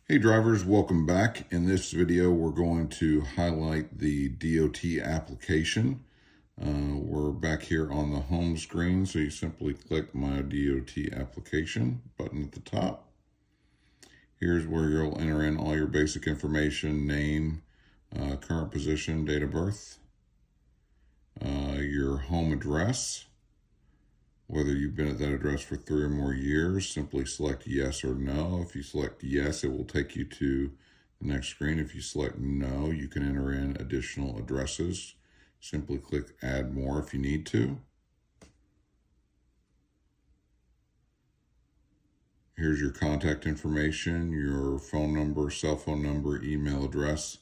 Hey drivers, welcome back. In this video, we're going to highlight the DOT application. We're back here on the home screen, so you simply click My DOT Application button at the top. Here's where you'll enter in all your basic information: name, current position, date of birth, your home address. Whether you've been at that address for 3 or more years, simply select yes or no. If you select yes, it will take you to the next screen. If you select no, you can enter in additional addresses. Simply click add more if you need to. Here's your contact information, your phone number, cell phone number, email address,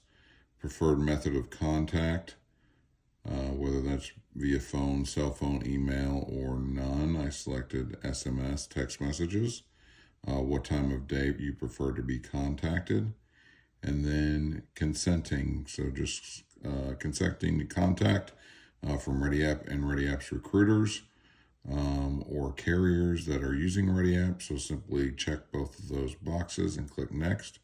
preferred method of contact, whether that's via phone, cell phone, email, or none. I selected SMS, text messages, what time of day you prefer to be contacted, and then consenting. So just consenting to contact from ReadyApp and ReadyApp's recruiters or carriers that are using ReadyApp. So simply check both of those boxes and click next.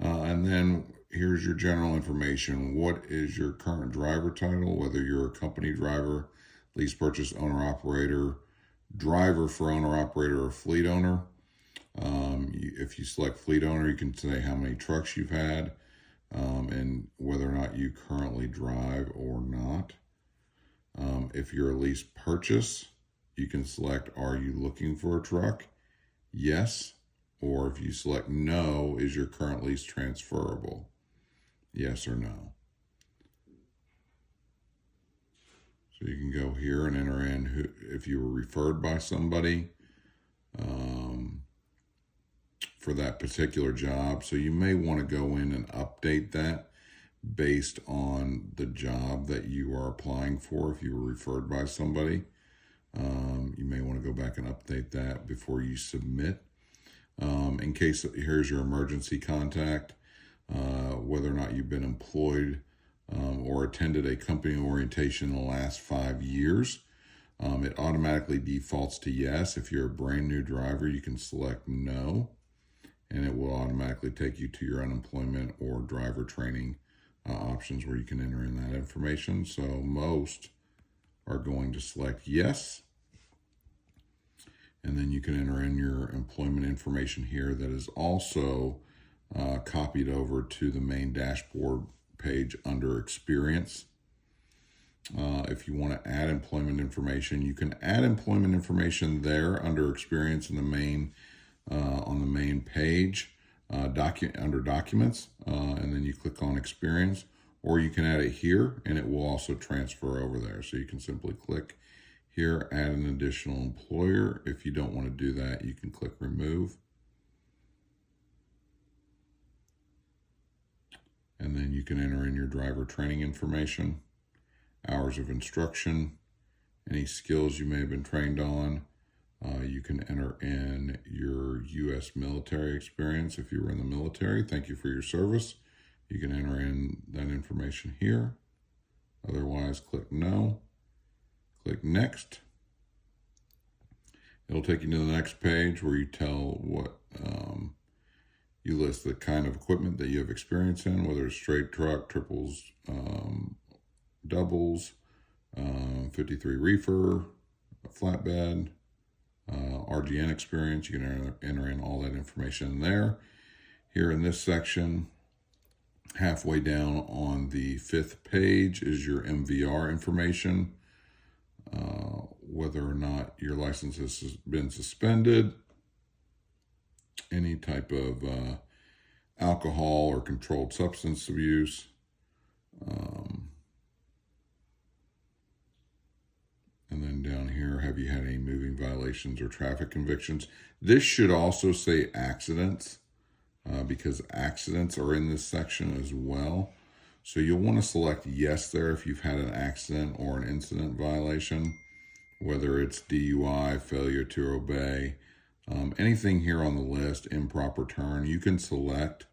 And then here's your general information. What is your current driver title? Whether you're a company driver, lease purchase owner operator, driver for owner operator, or fleet owner. If you select fleet owner, you can say how many trucks you've had and whether or not you currently drive or not. If you're a lease purchase, you can select, are you looking for a truck? Yes. Or if you select no, is your current lease transferable? Yes or no. So you can go here and enter in if you were referred by somebody for that particular job. So you may want to go in and update that based on the job that you are applying for. If you were referred by somebody, you may want to go back and update that before you submit. In case, here's your emergency contact, whether or not you've been employed or attended a company orientation in the last 5 years. It automatically defaults to yes. If you're a brand new driver, you can select no, and it will automatically take you to your unemployment or driver training options where you can enter in that information. So most are going to select yes. And then you can enter in your employment information here that is also copied over to the main dashboard page under experience. If you want to add employment information, you can add employment information there under experience in the main on the main page under documents, and then you click on experience, or you can add it here and it will also transfer over there. So you can simply click here, add an additional employer. If you don't want to do that, you can click remove. And then you can enter in your driver training information, hours of instruction, any skills you may have been trained on. You can enter in your U.S. military experience. If you were in the military, thank you for your service. You can enter in that information here. Otherwise, click no. Click next. It'll take you to the next page where you tell what you list the kind of equipment that you have experience in, whether it's straight truck, triples, doubles, 53 reefer, flatbed, RGN experience. You can enter in all that information in there. Here in this section, halfway down on the 5th page is your MVR information. Whether or not your license has been suspended, any type of alcohol or controlled substance abuse, and then down here, have you had any moving violations or traffic convictions? This should also say accidents because accidents are in this section as well. So you'll want to select yes there if you've had an accident or an incident violation, whether it's DUI, failure to obey, anything here on the list, improper turn. You can select,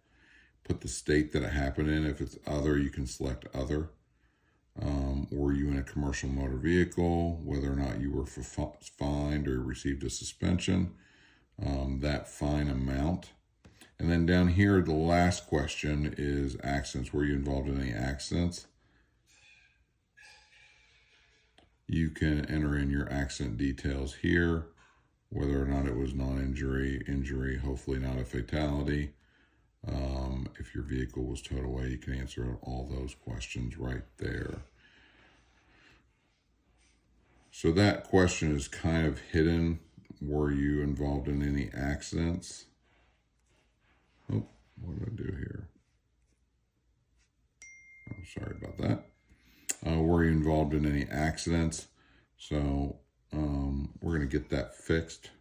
put the state that it happened in. If it's other, you can select other. Were you in a commercial motor vehicle, whether or not you were fined or received a suspension, that fine amount. And then down here, the last question is accidents. Were you involved in any accidents? You can enter in your accident details here, whether or not it was non-injury, injury, hopefully not a fatality. If your vehicle was towed away, you can answer all those questions right there. So that question is kind of hidden. Were you involved in any accidents? Oh, what did I do here? I'm sorry about that. Were you involved in any accidents? So we're going to get that fixed.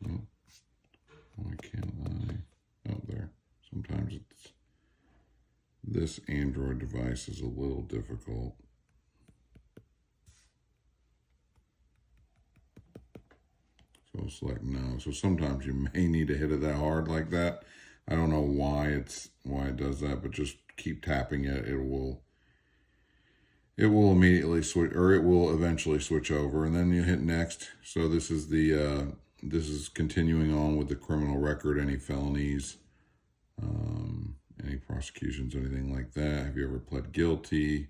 Oh, why can't I? Oh, there. Sometimes this Android device is a little difficult. So select no. So sometimes you may need to hit it that hard like that. I don't know why it does that, but just keep tapping it. It will immediately switch, or it will eventually switch over, and then you hit next. So this is this is continuing on with the criminal record, any felonies, any prosecutions, anything like that. Have you ever pled guilty?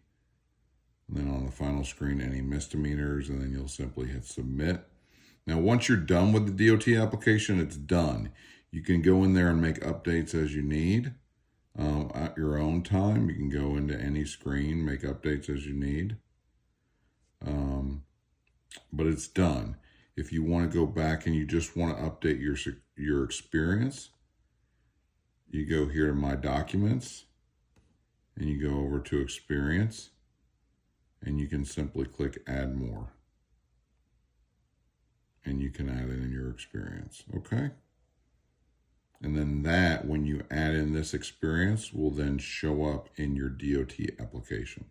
And then on the final screen, any misdemeanors, and then you'll simply hit submit. Now, once you're done with the DOT application, it's done. You can go in there and make updates as you need at your own time. You can go into any screen, make updates as you need. But it's done. If you want to go back and you just want to update your experience, you go here to My Documents, and you go over to Experience, and you can simply click Add More. And you can add it in your experience, okay? And then that, when you add in this experience, will then show up in your DOT application.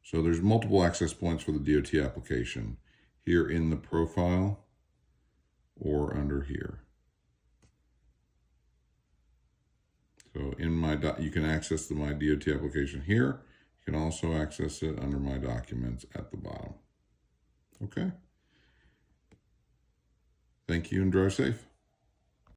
So there's multiple access points for the DOT application, here in the profile or under here. So in you can access the My DOT application here. You can also access it under My Documents at the bottom. Okay. Thank you and drive safe.